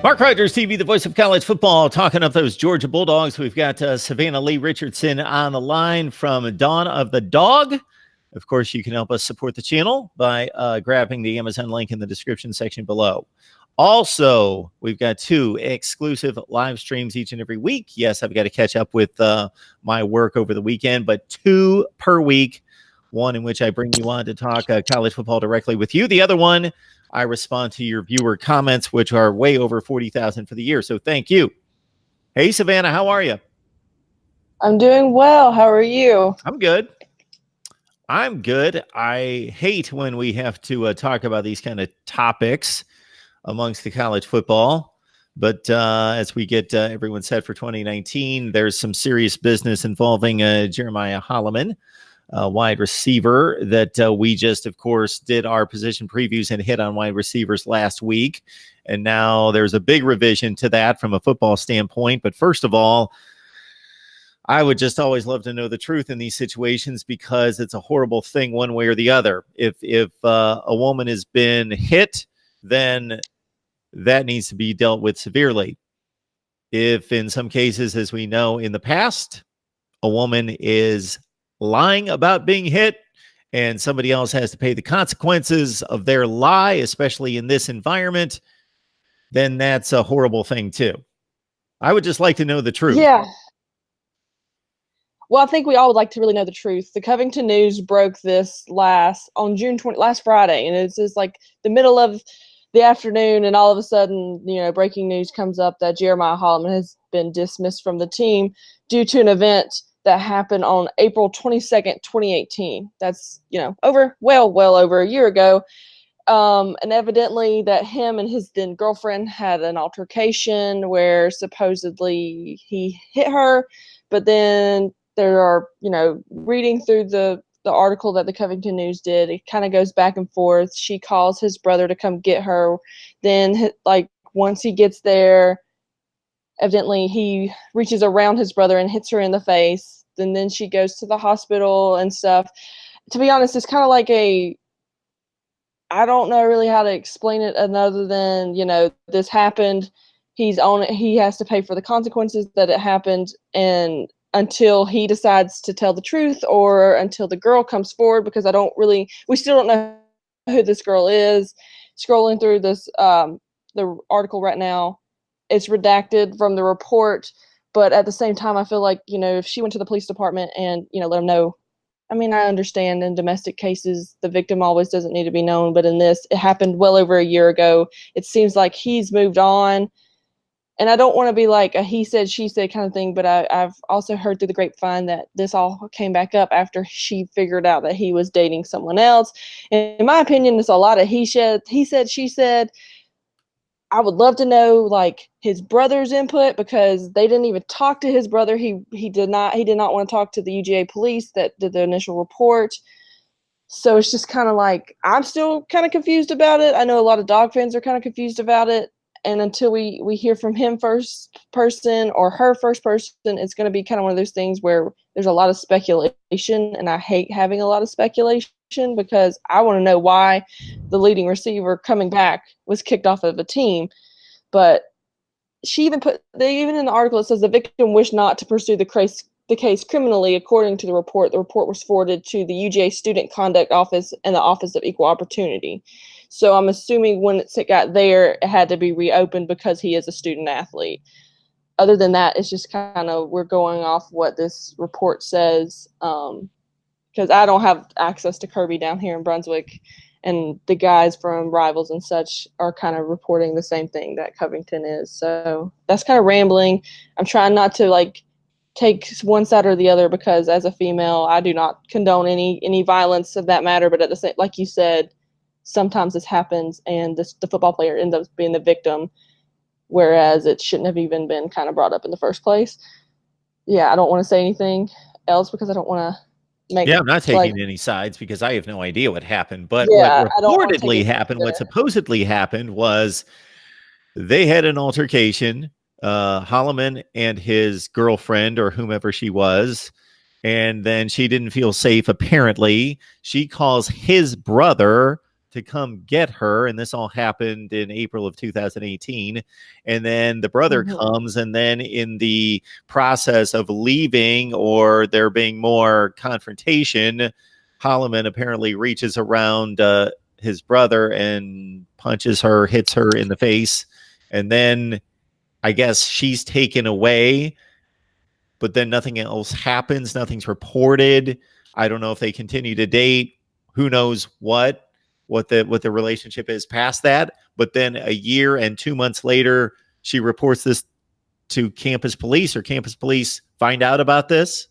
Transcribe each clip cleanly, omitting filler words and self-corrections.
Mark Rogers TV, the voice of college football, talking up those Georgia Bulldogs. We've got Savannah Lee Richardson on the line from Dawn of the Dog. Of course, you can help us support the channel by grabbing the Amazon link in the description section below. Also, we've got 2 exclusive live streams each and every week. Yes, I've got to catch up with my work over the weekend, but 2 per week. One in which I bring you on to talk college football directly with you. The other one, I respond to your viewer comments, which are way over 40,000 for the year. So thank you. Hey, Savannah, how are you? I'm doing well. How are you? I'm good. I'm good. I hate when we have to talk about these kind of topics amongst the college football. But as we get everyone set for 2019, there's some serious business involving Jeremiah Holloman, wide receiver that we just, of course, did our position previews and hit on wide receivers last week. And now there's a big revision to that from a football standpoint. But first of all, I would just always love to know the truth in these situations because it's a horrible thing one way or the other. If a woman has been hit, then that needs to be dealt with severely. If in some cases, as we know in the past, a woman is lying about being hit and somebody else has to pay the consequences of their lie, especially in this environment, then that's a horrible thing too. I would just like to know the truth. Yeah. Well, I think we all would like to really know the truth. The Covington News broke this on June 20, last Friday, and it's just like the middle of the afternoon, and all of a sudden, breaking news comes up that Jeremiah Holloman has been dismissed from the team due to an event that happened on April 22nd, 2018. That's, well over a year ago. And evidently that him and his then girlfriend had an altercation where supposedly he hit her. But then there are, reading through the article that the Covington News did, it kind of goes back and forth. She calls his brother to come get her. Then, once he gets there, evidently he reaches around his brother and hits her in the face. And then she goes to the hospital and stuff. To be honest, it's kind of like I don't know really how to explain it other than, this happened. He's on it. He has to pay for the consequences that it happened. And until he decides to tell the truth or until the girl comes forward, because we still don't know who this girl is. Scrolling through this, the article right now, it's redacted from the report. But at the same time, I feel like, if she went to the police department and, let them know. I mean, I understand in domestic cases, the victim always doesn't need to be known. But in this, it happened well over a year ago. It seems like he's moved on. And I don't want to be like a he said, she said kind of thing. But I've also heard through the grapevine that this all came back up after she figured out that he was dating someone else. And in my opinion, it's a lot of he said, she said. I would love to know his brother's input because they didn't even talk to his brother. He did not want to talk to the UGA police that did the initial report. So it's just kind of I'm still kind of confused about it. I know a lot of dog fans are kind of confused about it. And until we hear from him first person or her first person, it's going to be kind of one of those things where there's a lot of speculation, and I hate having a lot of speculation because I want to know why the leading receiver coming back was kicked off of a team. But she even even in the article, it says the victim wished not to pursue the case criminally. According to the report was forwarded to the UGA Student Conduct Office and the Office of Equal Opportunity. So I'm assuming when it got there, it had to be reopened because he is a student athlete. Other than that, it's just kind of we're going off what this report says because I don't have access to Kirby down here in Brunswick, and the guys from Rivals and such are kind of reporting the same thing that Covington is. So that's kind of rambling. I'm trying not to take one side or the other because as a female, I do not condone any violence of that matter. But at the same, like you said, sometimes this happens and the football player ends up being the victim, whereas it shouldn't have even been kind of brought up in the first place. Yeah, I don't want to say anything else because I don't want to make I'm not taking any sides because I have no idea what happened. But yeah, what reportedly happened, what supposedly happened was they had an altercation, Holloman and his girlfriend or whomever she was, and then she didn't feel safe. Apparently, she calls his brother to come get her, and this all happened in April of 2018. And then the brother comes, and then in the process of leaving or there being more confrontation, Holloman apparently reaches around his brother and punches her, hits her in the face, and then I guess she's taken away, but then nothing else happens. Nothing's reported. I don't know if they continue to date. Who knows what the relationship is past that. But then a year and 2 months later, she reports this to campus police, or campus police find out about this.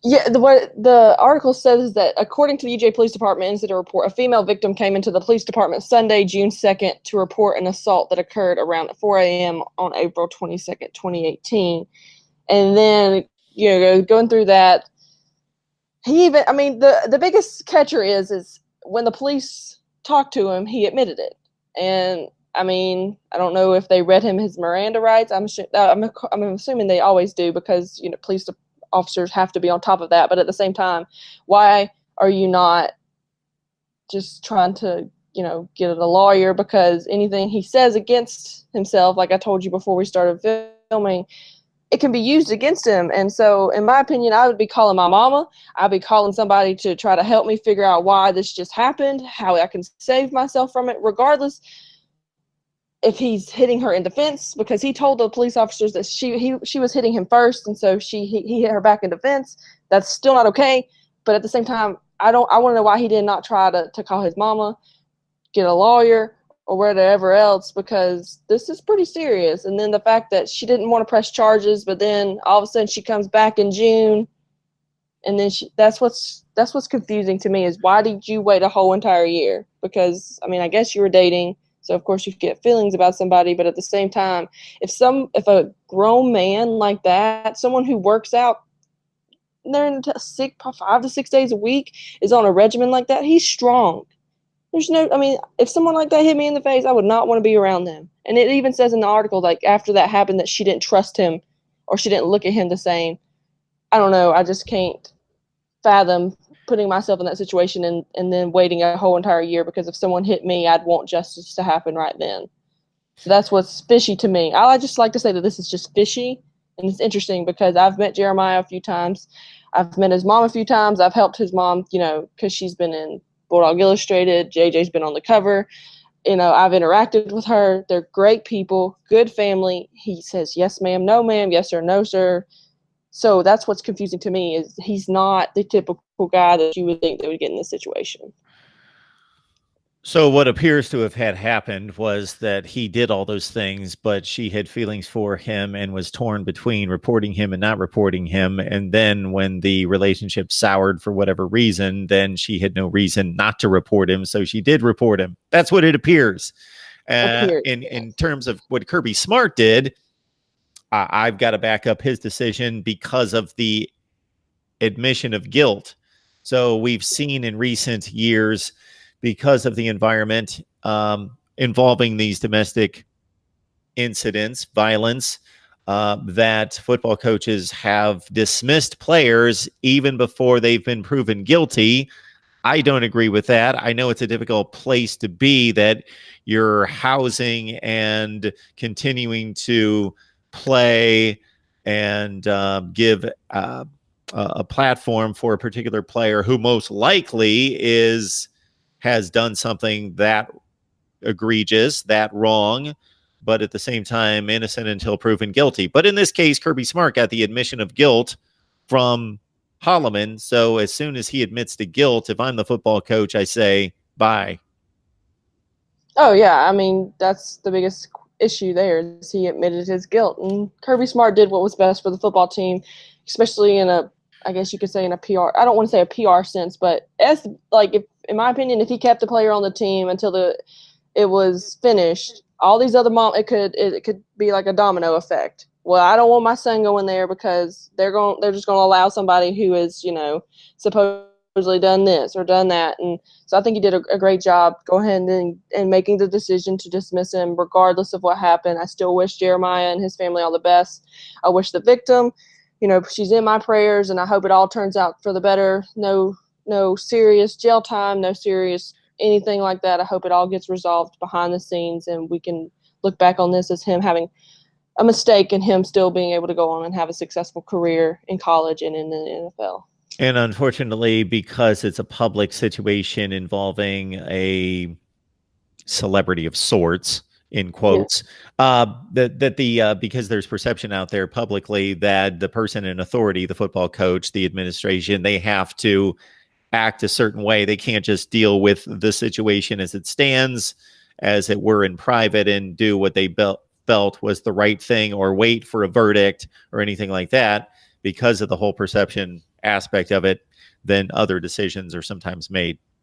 Yeah, what the article says is that according to the UJ Police Department incident report, a female victim came into the police department Sunday, June 2nd, to report an assault that occurred around 4 a.m. on April 22nd, 2018. And then, going through that, the biggest catcher is when the police talked to him, he admitted it. And I don't know if they read him his Miranda rights. I'm assuming they always do, because police officers have to be on top of that. But at the same time, why are you not just trying to get a lawyer? Because anything he says against himself, like I told you before we started filming, it can be used against him. And so in my opinion, I would be calling my mama. I'd be calling somebody to try to help me figure out why this just happened, how I can save myself from it, regardless if he's hitting her in defense, because he told the police officers that she was hitting him first, and so he hit her back in defense. That's still not okay. But at the same time, I want to know why he did not try to call his mama, get a lawyer, or whatever else, because this is pretty serious. And then the fact that she didn't want to press charges, but then all of a sudden she comes back in June, and then that's what's confusing to me, is why did you wait a whole entire year? Because I guess you were dating, so of course you get feelings about somebody, but at the same time, if a grown man like that, someone who works out, they're in 5 to 6 days a week, is on a regimen like that, he's strong. There's no, if someone like that hit me in the face, I would not want to be around them. And it even says in the article, like, after that happened, that she didn't trust him, or she didn't look at him the same. I don't know. I just can't fathom putting myself in that situation and then waiting a whole entire year, because if someone hit me, I'd want justice to happen right then. So that's what's fishy to me. I just like to say that this is just fishy, and it's interesting because I've met Jeremiah a few times. I've met his mom a few times. I've helped his mom, because she's been in Bulldog Illustrated. JJ's been on the cover. I've interacted with her. They're great people, good family. He says, yes, ma'am, no, ma'am, yes, sir, no, sir. So that's what's confusing to me, is he's not the typical guy that you would think that would get in this situation. So what appears to have had happened was that he did all those things, but she had feelings for him and was torn between reporting him and not reporting him. And then when the relationship soured for whatever reason, then she had no reason not to report him. So she did report him. That's what it appears. In terms of what Kirby Smart did, I've got to back up his decision because of the admission of guilt. So we've seen in recent years, because of the environment involving these domestic incidents, violence, that football coaches have dismissed players even before they've been proven guilty. I don't agree with that. I know it's a difficult place to be, that you're housing and continuing to play and give a platform for a particular player who most likely has done something that egregious, that wrong, but at the same time innocent until proven guilty. But in this case, Kirby Smart got the admission of guilt from Holloman. So as soon as he admits to guilt, if I'm the football coach, I say bye. Oh yeah, that's the biggest issue there, is he admitted his guilt, and Kirby Smart did what was best for the football team, especially in a, I guess you could say, in a PR. I don't want to say a PR sense, but if, in my opinion, if he kept the player on the team until it was finished, all these other it could be like a domino effect. Well, I don't want my son going there because they're just going to allow somebody who is, supposedly done this or done that. And so I think he did a great job going ahead and making the decision to dismiss him regardless of what happened. I still wish Jeremiah and his family all the best. I wish the victim, she's in my prayers, and I hope it all turns out for the better. No no serious jail time, no serious anything like that. I hope it all gets resolved behind the scenes, and we can look back on this as him having a mistake and him still being able to go on and have a successful career in college and in the NFL. And unfortunately, because it's a public situation involving a celebrity of sorts, in quotes, because there's perception out there publicly that the person in authority, the football coach, the administration, they have to act a certain way. They can't just deal with the situation as it stands, as it were, in private, and do what they felt was the right thing, or wait for a verdict or anything like that. Because of the whole perception aspect of it, then other decisions are sometimes made